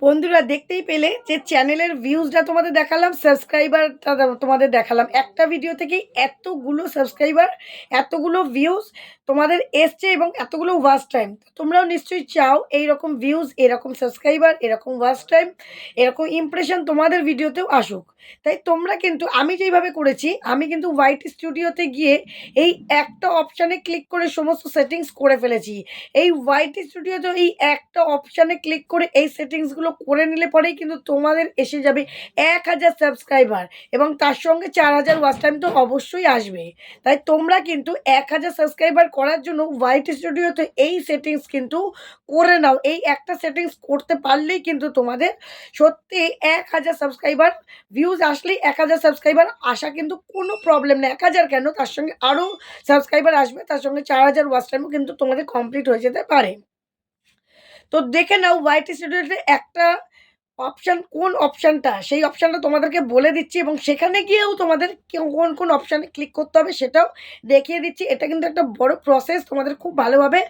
বন্ধুরা দেখতেই পেলে যে চ্যানেলের ভিউজটা তোমাদের দেখালাম, সাবস্ক্রাইবারটা তোমাদের দেখালাম। একটা ভিডিও থেকেই এতগুলো সাবস্ক্রাইবার, এতগুলো ভিউজ তোমাদের এসছে এবং এতগুলো ওয়াচ টাইম। তোমরাও নিশ্চয়ই চাও এইরকম ভিউজ, এরকম সাবস্ক্রাইবার, এরকম ওয়াচ টাইম, এরকম ইমপ্রেশন তোমাদের ভিডিওতেও আসুক। তাই তোমরা কিন্তু আমি যেইভাবে করেছি, আমি কিন্তু হোয়াইট স্টুডিওতে গিয়ে এই একটা অপশানে ক্লিক করে সমস্ত সেটিংস করে ফেলেছি। এই হোয়াইট স্টুডিওতে এই একটা অপশানে ক্লিক করে এই সেটিংসগুলো করে নিলে পরেই কিন্তু তোমাদের এসে যাবে ১,০০০ সাবস্ক্রাইবার এবং তার সঙ্গে ৪,০০০ ওয়াচ টাইম তো অবশ্যই আসবে। তাই তোমরা কিন্তু ১,০০০ সাবস্ক্রাইবার করার জন্য হোয়াইট স্টুডিওতে এই সেটিংস কিন্তু করে নাও। এই একটা সেটিংস করতে পারলেই কিন্তু তোমাদের সত্যি ১,০০০ সাবস্ক্রাইবার ভিউজ আসলেই ১,০০০ সাবস্ক্রাইবার আসা কিন্তু কোনো প্রবলেম না। ১,০০০ কেন, তার সঙ্গে আরও সাবস্ক্রাইবার আসবে, তার সঙ্গে ৪,০০০ ওয়াচ টাইমও কিন্তু তোমাদের কমপ্লিট হয়ে যেতে পারে। তো দেখে নাও হোয়াইট স্টুডিওতে একটা অপশান, কোন অপশানটা, সেই অপশানটা তোমাদেরকে বলে দিচ্ছি এবং সেখানে গিয়েও তোমাদের কোন কোন অপশানে ক্লিক করতে হবে সেটাও দেখিয়ে দিচ্ছি। এটা কিন্তু একটা বড় প্রসেস, তোমাদের খুব ভালোভাবে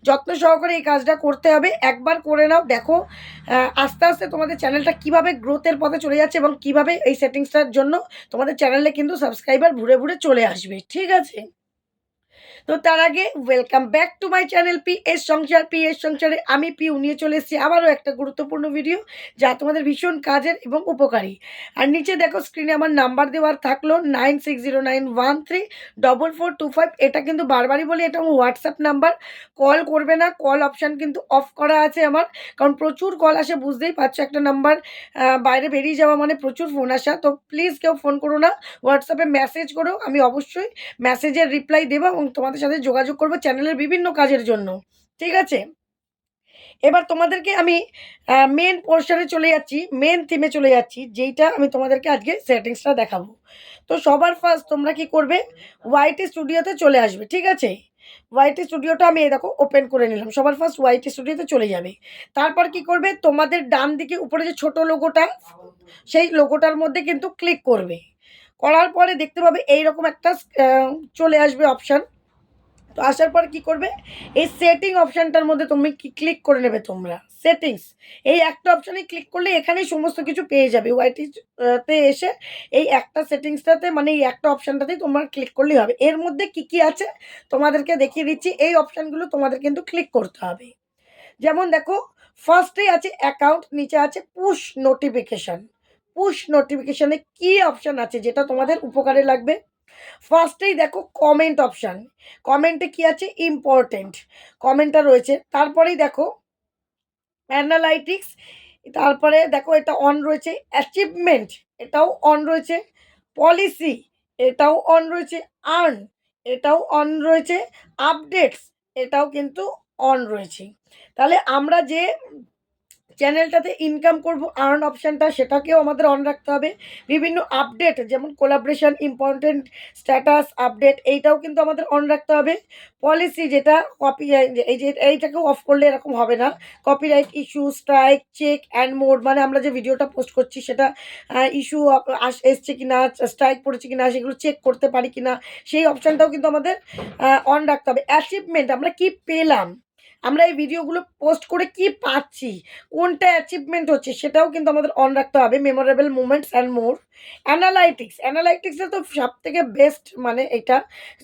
যত্ন সহকারে এই কাজটা করতে হবে। একবার করে নাও, দেখো আস্তে আস্তে তোমাদের চ্যানেলটা কীভাবে গ্রোথের পথে চলে যাচ্ছে এবং কীভাবে এই সেটিংসটার জন্য তোমাদের চ্যানেলে কিন্তু সাবস্ক্রাইবার ঘুরে ঘুরে চলে আসবে। ঠিক আছে? তো তার আগে welcome back to my channel PS সংসার। PS সংসারে আমি পিউ নিয়ে চলে এসেছি আবারও একটা গুরুত্বপূর্ণ ভিডিও, যা তোমাদের ভীষণ কাজের এবং উপকারী। আর নিচে দেখো স্ক্রিনে আমার নাম্বার দেওয়ার থাকলো 9609134425। এটা কিন্তু বারবারই বলি, এটা আমার হোয়াটসঅ্যাপ নাম্বার। কল করবে না, কল অপশান কিন্তু অফ করা আছে আমার, কারণ প্রচুর কল আসে, বুঝতেই পারছো একটা নাম্বার বাইরে বেরিয়ে যাওয়া মানে প্রচুর ফোন আসা। তো প্লিজ কেউ ফোন করো না, হোয়াটসঅ্যাপে মেসেজ করো, আমি অবশ্যই মেসেজের রিপ্লাই দেবো এবং তোমাদের সাথে যোগাযোগ করবো চ্যানেলের বিভিন্ন কাজের জন্য। ঠিক আছে? এবার তোমাদেরকে আমি মেন পোর্শনে চলে যাচ্ছি, মেন থিমে চলে যাচ্ছি, যেইটা আমি তোমাদেরকে আজকে সেটিংসটা দেখাবো। তো সবার ফার্স্ট তোমরা কি করবে, হোয়াইট স্টুডিওতে চলে আসবে। ঠিক আছে? হোয়াইট স্টুডিওটা আমি এই দেখো ওপেন করে নিলাম। সবার ফার্স্ট হোয়াইট স্টুডিওতে চলে যাবে। তারপর কি করবে, তোমাদের ডান দিকে উপরে যে ছোট লোগোটা, সেই লোগোটার মধ্যে কিন্তু ক্লিক করবে। করার পরে দেখতে পাবে এইরকম একটা চলে আসবে অপশান। তো আসার পর কি করবে, এই সেটিং অপশানটার মধ্যে তুমি ক্লিক করে নেবে তোমরা। সেটিংস, এই একটা অপশানে ক্লিক করলে এখানেই সমস্ত কিছু পেয়ে যাবে। তে এসে এই একটা সেটিংসটাতে, মানে এই একটা অপশানটাতেই তোমার ক্লিক করলেই হবে। এর মধ্যে কি কি আছে তোমাদেরকে দেখিয়ে দিচ্ছি। এই অপশানগুলো তোমাদের কিন্তু ক্লিক করতে হবে। যেমন দেখো, ফার্স্টেই আছে অ্যাকাউন্ট, নিচে আছে পুশ নোটিফিকেশান। পুশ নোটিফিকেশানে কি অপশান আছে যেটা তোমাদের উপকারে লাগবে? ফার্স্টেই দেখো কমেন্ট অপশান। কমেন্টে কি আছে? ইম্পর্টেন্ট কমেন্টটা রয়েছে। তারপরেই দেখো অ্যানালাইটিক্স, তারপরে দেখো এটা অন রয়েছে। অ্যাচিভমেন্ট, এটাও অন রয়েছে। পলিসি, এটাও অন রয়েছে। আর্ন, এটাও অন রয়েছে। আপডেটস, এটাও কিন্তু অন রয়েছে। তাহলে আমরা যে চ্যানেলটাতে ইনকাম করব, আর্ন অপশানটা, সেটাকেও আমাদের অন রাখতে হবে। বিভিন্ন আপডেট যেমন কোলাবরেশন, ইম্পর্টেন্ট স্ট্যাটাস আপডেট, এইটাও কিন্তু আমাদের অন রাখতে হবে। পলিসি, যেটা কপি, এই যে এইটাকেও অফ করলে এরকম হবে না। Copyright issue, strike, check and mode, মানে আমরা যে ভিডিওটা পোস্ট করছি সেটা ইস্যু এসছে কি না, স্ট্রাইক পড়েছে কি না, সেগুলো চেক করতে পারি কি না, সেই অপশানটাও কিন্তু আমাদের অন রাখতে হবে। অ্যাচিভমেন্ট, আমরা কি পেলাম, আমরা এই ভিডিওগুলো পোস্ট করে কি পাচ্ছি, কোনটা অ্যাচিভমেন্ট হচ্ছে, সেটাও কিন্তু আমাদের অন রাখতে হবে। Memorable moments and more. Analytics, অ্যানালাইটিক্সে তো সব থেকে বেস্ট, মানে এটা,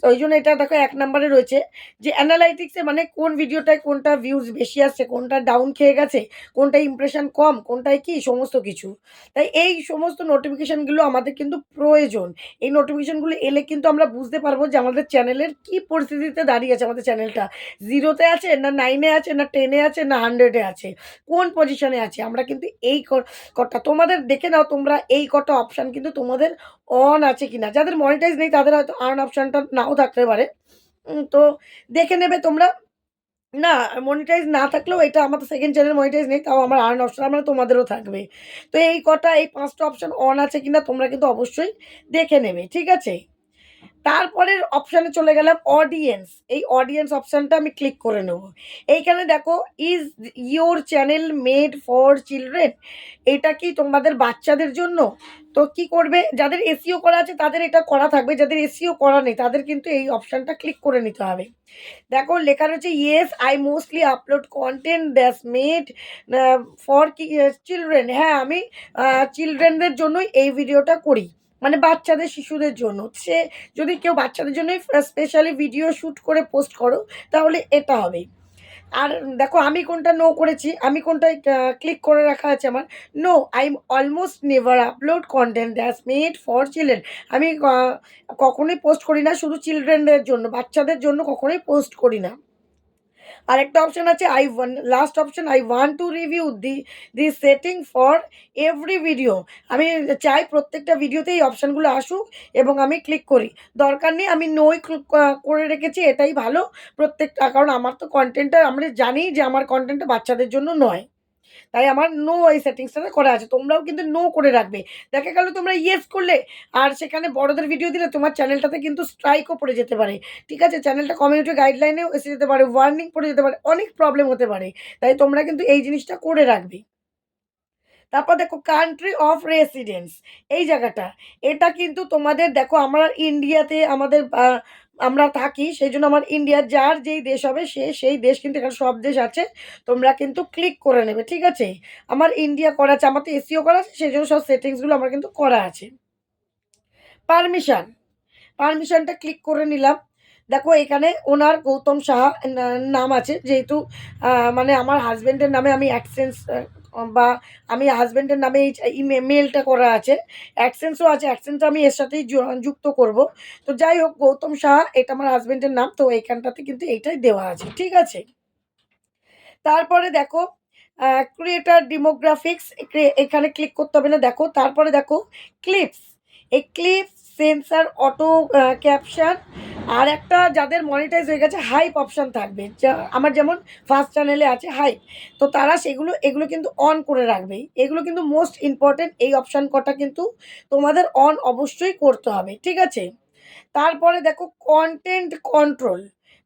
ওই জন্য এটা দেখো ১ নম্বরে রয়েছে, যে অ্যানালাইটিক্সে মানে কোন ভিডিওটায় কোনটা ভিউজ বেশি আসছে, কোনটা ডাউন খেয়ে গেছে, কোনটা ইমপ্রেশন কম, কোনটায় কি, সমস্ত কিছু। তাই এই সমস্ত নোটিফিকেশানগুলো আমাদের কিন্তু প্রয়োজন। এই নোটিফিকেশানগুলো এলে কিন্তু আমরা বুঝতে পারবো যে আমাদের চ্যানেলের কী পরিস্থিতিতে দাঁড়িয়ে আছে, আমাদের চ্যানেলটা 0-তে আছে না 9-এ আছে না 10-এ আছে না 100-এ আছে, কোন পজিশনে আছে। আমরা কিন্তু এই কটা তোমাদের দেখে নাও, তোমরা এই কটা অপশান কিন্তু তোমাদের অন আছে কিনা। যাদের মনিটাইজ নেই তাদের হয়তো আর্ন অপশানটা নাও থাকতে পারে। তো দেখে নেবে তোমরা। না, মনিটাইজ না থাকলেও, এটা আমার তো সেকেন্ড চ্যানেল মনিটাইজ নেই, তাও আমার আর্ন অপশান, মানে তোমাদেরও থাকবে। তো এই কটা, এই 5টা অপশান অন আছে কিনা তোমরা কিন্তু অবশ্যই দেখে নেবে। ঠিক আছে? তারপরের অপশানে চলে গেলাম অডিয়েন্স। এই অডিয়েন্স অপশানটা আমি ক্লিক করে নেব। এইখানে দেখো is your channel made for children? এটা কি তোমাদের বাচ্চাদের জন্য? তো কি করবে, যাদের এসইও করা আছে তাদের এটা করা থাকবে, যাদের এসইও করা নেই তাদের কিন্তু এই অপশানটা ক্লিক করে নিতে হবে। দেখো লেখা রয়েছে yes I mostly upload content that's made for children. হ্যাঁ, আমি চিলড্রেনদের জন্যই এই ভিডিওটা করি, মানে বাচ্চাদের শিশুদের জন্য। সে যদি কেউ বাচ্চাদের জন্যই স্পেশালি ভিডিও শ্যুট করে পোস্ট করো তাহলে এটা হবে। আর দেখো আমি কোনটা নো করেছি, আমি কোনটায় ক্লিক করে রাখা আছে আমার, no I am almost never upload content that's made for children. আমি কখনোই পোস্ট করি না শুধু চিলড্রেনদের জন্য, বাচ্চাদের জন্য কখনোই পোস্ট করি না। আরেকটা অপশন আছে last option I want to review the setting for every video. আমি চাই প্রত্যেকটা ভিডিওতে এই অপশানগুলো আসুক এবং আমি ক্লিক করি। দরকার নেই, আমি নোই করে রেখেছি, এটাই ভালো। প্রত্যেকটা, কারণ আমার তো কন্টেন্টটা আমরা জানি যে আমার কন্টেন্টটা বাচ্চাদের জন্য নয়, তাই আমার নো এই সেটিংসটা করা আছে। তোমরাও কিন্তু নো করে রাখবে। দেখা গেল তোমরা ইয়েস করলে আর সেখানে বড়দের ভিডিও দিলে তোমার চ্যানেলটাতে কিন্তু স্ট্রাইকও পড়ে যেতে পারে। ঠিক আছে? চ্যানেলটা কমিউনিটি গাইডলাইনেও এসে যেতে পারে, ওয়ার্নিং পড়ে যেতে পারে, অনেক প্রবলেম হতে পারে। তাই তোমরা কিন্তু এই জিনিসটা করে রাখবে। তারপর দেখো কান্ট্রি অফ রেসিডেন্স, এই জায়গাটা, এটা কিন্তু তোমাদের দেখো আমরা ইন্ডিয়াতে আমাদের আমরা থাকি, সেই জন্য আমার ইন্ডিয়ার যার যেই দেশ হবে সেই দেশ কিন্তু এখানে সব দেশ আছে, তোমরা কিন্তু ক্লিক করে নেবে। ঠিক আছে? আমার ইন্ডিয়া করা আছে, আমার তো এসিও করা আছে, সেই জন্য সব সেটিংসগুলো আমার কিন্তু করা আছে। পারমিশন, পারমিশনটা ক্লিক করে নিলাম। দেখো এখানে ওনার গৌতম সাহা নাম আছে, যেহেতু মানে আমার হাজব্যান্ডের নামে আমি অ্যাডসেন্স বা আমি হাজব্যান্ডের নামে এই মেলটা করা আছে, অ্যাডসেন্সও আছে, অ্যাডসেন্স আমি এর সাথেই যুক্ত করব। তো যাই হোক, গৌতম সাহা এটা আমার হাজব্যান্ডের নাম, তো এইখানটাতে কিন্তু এইটাই দেওয়া আছে। ঠিক আছে? তারপরে দেখো ক্রিয়েটার ডেমোগ্রাফিক্স, এখানে ক্লিক করতে হবে না। দেখো তারপরে দেখো ক্লিপস, এই ক্লিপস সেন্সার অটো ক্যাপশন, আর একটা যাদের মনিটাইজ হয়ে গেছে হাইপ অপশান থাকবে, যা আমার যেমন ফার্স্ট চ্যানেলে আছে হাইপ, তো তারা এগুলো কিন্তু অন করে রাখবে। এগুলো কিন্তু মোস্ট ইম্পর্টেন্ট, এই অপশান কটা কিন্তু তোমাদের অন অবশ্যই করতে হবে। ঠিক আছে? তারপরে দেখো কন্টেন্ট কন্ট্রোল,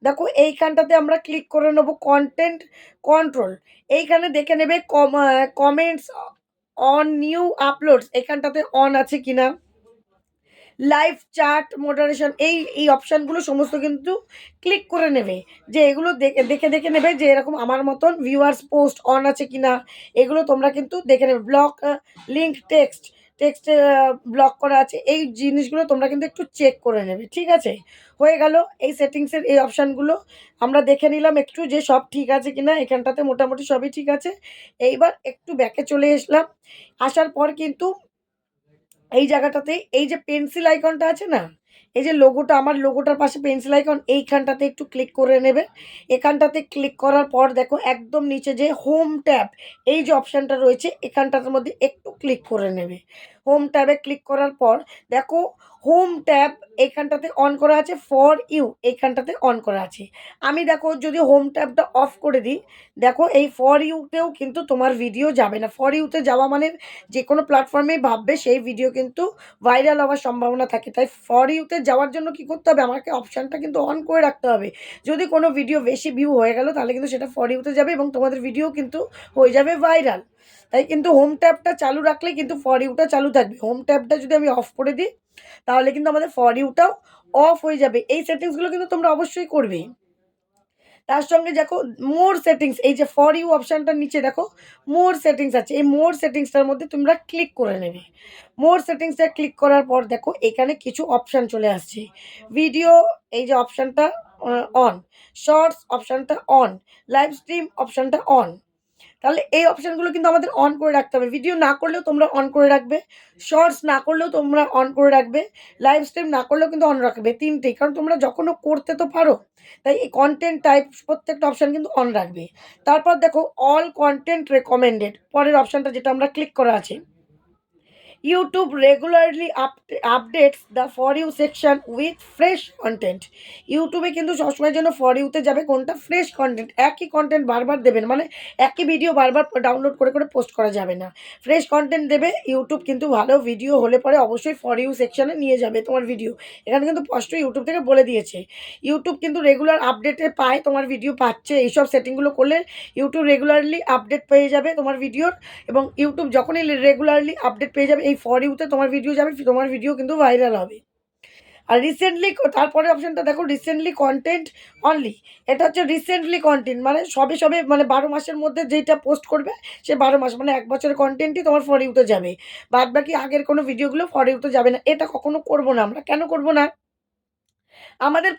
দেখো এইখানটাতে আমরা ক্লিক করে নেব কন্টেন্ট কন্ট্রোল। এইখানে দেখে নেবে কমেন্টস অন নিউ আপলোডস এখানটাতে অন আছে কিনা, লাইভ চ্যাট মডারেশন, এই অপশানগুলো সমস্ত কিন্তু ক্লিক করে নেবে, যে এগুলো দেখে নেবে যে এরকম আমার মতন ভিউয়ার্স পোস্ট অন আছে কিনা, এগুলো তোমরা কিন্তু দেখে নেবে। ব্লক লিঙ্ক টেক্সটে ব্লক করা আছে, এই জিনিসগুলো তোমরা কিন্তু একটু চেক করে নেবে। ঠিক আছে? হয়ে গেল এই সেটিংসের এই অপশানগুলো আমরা দেখে নিলাম একটু যে সব ঠিক আছে কিনা, এখানটাতে মোটামুটি সবই ঠিক আছে। এইবার একটু ব্যাকে চলে আসলাম, আসার পর কিন্তু এই জায়গাটাতে এই যে পেন্সিল আইকনটা আছে না, এই যে লোগোটা, আমার লোগোটার পাশে পেন্সিল আইকন, এইখানটাতে একটু ক্লিক করে নেবে। এখানটাতে ক্লিক করার পর দেখো একদম নিচে যে হোম ট্যাব, এই যে অপশানটা রয়েছে এখানটার মধ্যে একটু ক্লিক করে নেবে। হোম ট্যাবে ক্লিক করার পর দেখো হোম ট্যাব এইখানটাতে অন করা আছে, ফর ইউ এইখানটাতে অন করা আছে। আমি দেখো যদি হোম ট্যাবটা অফ করে দিই, দেখো এই ফর ইউতেও কিন্তু তোমার ভিডিও যাবে না। ফর ইউতে যাওয়া মানে যে কোনো প্ল্যাটফর্মেই ভাববে সেই ভিডিও কিন্তু ভাইরাল হওয়ার সম্ভাবনা থাকে। তাই ফর ইউতে যাওয়ার জন্য কি করতে হবে, আমাকে অপশানটা কিন্তু অন করে রাখতে হবে। যদি কোনো ভিডিও বেশি ভিউ হয়ে গেল তাহলে কিন্তু সেটা ফর ইউতে যাবে এবং তোমাদের ভিডিও কিন্তু হয়ে যাবে ভাইরাল। তাই কিন্তু হোম ট্যাবটা চালু রাখলেই কিন্তু ফর ইউটা চালু থাকবে। হোম ট্যাবটা যদি আমি অফ করে দিই তাহলে কিন্তু আমাদের ফর ইউটাও অফ হয়ে যাবে। এই সেটিংসগুলো কিন্তু তোমরা অবশ্যই করবে। তার সঙ্গে দেখো মোর সেটিংস, এই যে ফর ইউ অপশানটার নিচে দেখো মোর সেটিংস আছে, এই মোর সেটিংসটার মধ্যে তোমরা ক্লিক করে নেবে। মোর সেটিংসটা ক্লিক করার পর দেখো এখানে কিছু অপশান চলে আসছে। ভিডিও, এই যে অপশানটা অন, শর্টস অপশানটা অন, লাইভ স্ট্রিম অপশানটা অন। তাহলে এই অপশানগুলো কিন্তু আমাদের অন করে রাখতে হবে। ভিডিও না করলেও তোমরা অন করে রাখবে, শর্টস না করলেও তোমরা অন করে রাখবে, লাইভ স্ট্রিম না করলেও কিন্তু অন রাখবে, তিনটেই। কারণ তোমরা যখনও করতে তো পারো, তাই এই কন্টেন্ট টাইপ প্রত্যেকটা অপশান কিন্তু অন রাখবে। তারপর দেখো অল কন্টেন্ট রেকমেন্ডেড, পরের অপশানটা যেটা আমরা ক্লিক করা আছে, YouTube regularly updates the For You section with fresh content. ইউটিউবে কিন্তু সবসময়ের জন্য ফর ইউতে যাবে কোনটা, ফ্রেশ কন্টেন্ট। একই কন্টেন্ট বারবার দেবেন, মানে একই ভিডিও বারবার ডাউনলোড করে করে পোস্ট করা যাবে না। ফ্রেশ কন্টেন্ট দেবে ইউটিউব, কিন্তু ভালো ভিডিও হলে পরে অবশ্যই ফর ইউ সেকশনে নিয়ে যাবে তোমার ভিডিও। এখানে কিন্তু স্পষ্ট ইউটিউব থেকে বলে দিয়েছে। ইউটিউব কিন্তু রেগুলার আপডেটে পায়, তোমার ভিডিও পাচ্ছে। এইসব সেটিংগুলো করলে ইউটিউব রেগুলারলি আপডেট পেয়ে যাবে তোমার ভিডিওর, এবং ইউটিউব যখনই রেগুলারলি আপডেট পেয়ে যাবে এই ফর ইউতে তোমার ভিডিও যাবে, তোমার ভিডিও কিন্তু ভাইরাল হবে। আর রিসেন্টলি, তারপরে অপশনটা দেখো, রিসেন্টলি কন্টেন্ট অনলি। এটা হচ্ছে রিসেন্টলি কন্টেন্ট, মানে সবে সবে, মানে 12 মাসের মধ্যে যেটা পোস্ট করবে সে 12 মাস, মানে 1 বছরের কন্টেন্টই তোমার ফর ইউতে যাবে। বাদ বাকি আগের কোনো ভিডিওগুলো ফর ইউতে যাবে না। এটা কখনো করবো না আমরা। কেন করবো না? আমাদের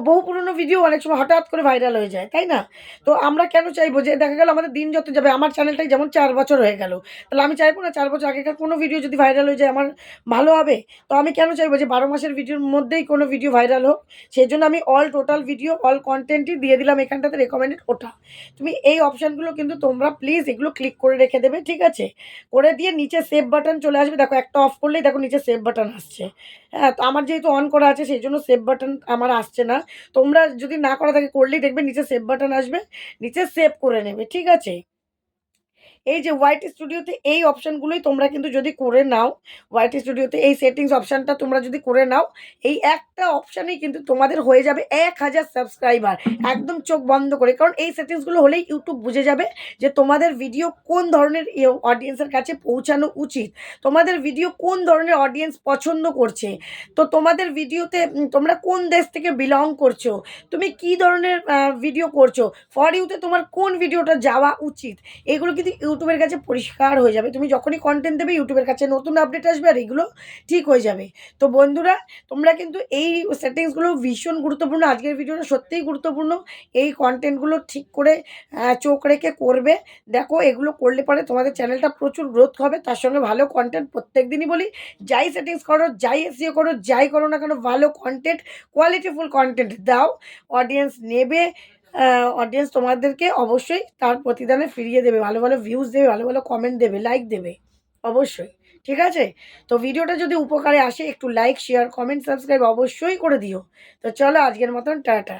বহু পুরনো ভিডিও অনেক সময় হঠাৎ করে ভাইরাল হয়ে যায়, তাই না? তো আমরা কেন চাইবো যে, দেখা গেল আমাদের দিন যত যাবে, আমার চ্যানেলটাই যেমন 4 বছর হয়ে গেল, তাহলে আমি চাইবো না 4 বছর আগেকার কোনো ভিডিও যদি ভাইরাল হয়ে যায় আমার ভালো হবে? তো আমি কেন চাইবো যে 12 মাসের ভিডিওর মধ্যেই কোনো ভিডিও ভাইরাল হোক? সেজন্য আমি অল টোটাল ভিডিও, অল কনটেন্টই দিয়ে দিলাম এখানটাতে রেকমেন্ডেড ওটা। তুমি এই অপশানগুলো কিন্তু তোমরা প্লিজ এগুলো ক্লিক করে রেখে দেবে, ঠিক আছে? করে দিয়ে নিচে সেভ বাটন চলে আসবে। দেখো, একটা অফ করলেই দেখো নিচে সেভ বাটন আসছে। হ্যাঁ, তো আমার যেহেতু অন করা আছে সেই জন্য সেভ বাটন আমার আসছে না। তোমরা যদি না করা থাকে, করলেই দেখবে নিচে সেভ বাটন আসবে, নিচে সেভ করে নেবে, ঠিক আছে? এই যে হোয়াইট স্টুডিওতে এই অপশানগুলোই তোমরা কিন্তু যদি করে নাও, হোয়াইট স্টুডিওতে এই সেটিংস অপশানটা তোমরা যদি করে নাও, এই একটা অপশানেই কিন্তু তোমাদের হয়ে যাবে 1000 সাবস্ক্রাইবার, একদম চোখ বন্ধ করে। কারণ এই সেটিংসগুলো হলেই ইউটিউব বুঝে যাবে যে তোমাদের ভিডিও কোন ধরনের অডিয়েন্সের কাছে পৌঁছানো উচিত, তোমাদের ভিডিও কোন ধরনের অডিয়েন্স পছন্দ করছে, তো তোমাদের ভিডিওতে তোমরা কোন দেশ থেকে বিলং করছো, তুমি কি ধরনের ভিডিও করছো, ফর ইউতে তোমার কোন ভিডিওটা যাওয়া উচিত, এগুলো কিন্তু ইউটিউবের কাছে পরিষ্কার হয়ে যাবে। তুমি যখনই কন্টেন্ট দেবে ইউটিউবের কাছে নতুন আপডেট আসবে আর এগুলো ঠিক হয়ে যাবে। তো বন্ধুরা, তোমরা কিন্তু এই সেটিংসগুলো ভীষণ গুরুত্বপূর্ণ। আজকের ভিডিওটা সত্যিই গুরুত্বপূর্ণ। এই কন্টেন্টগুলো ঠিক করে চোখ রেখে করবে। দেখো, এগুলো করলে পরে তোমাদের চ্যানেলটা প্রচুর গ্রোথ হবে। তার সঙ্গে ভালো কন্টেন্ট, প্রত্যেক দিনই বলি, যাই সেটিংস করো, যাই এসইও করো, যাই করো না কেন, ভালো কন্টেন্ট, কোয়ালিটিফুল কন্টেন্ট দাও, অডিয়েন্স নেবে। অডিয়েন্স তোমাদেরকে অবশ্যই তার প্রতিদানে ফিরিয়ে দেবে। ভালো, ভালো ভিউজ দেবে, ভালো, ভালো কমেন্ট দেবে, লাইক দেবে। অবশ্যই। ঠিক আছে? তো ভিডিওটা যদি উপকারে আসে একটু লাইক, শেয়ার, কমেন্ট, সাবস্ক্রাইব অবশ্যই করে দিও। তো চলো আজকের মতন টাটা।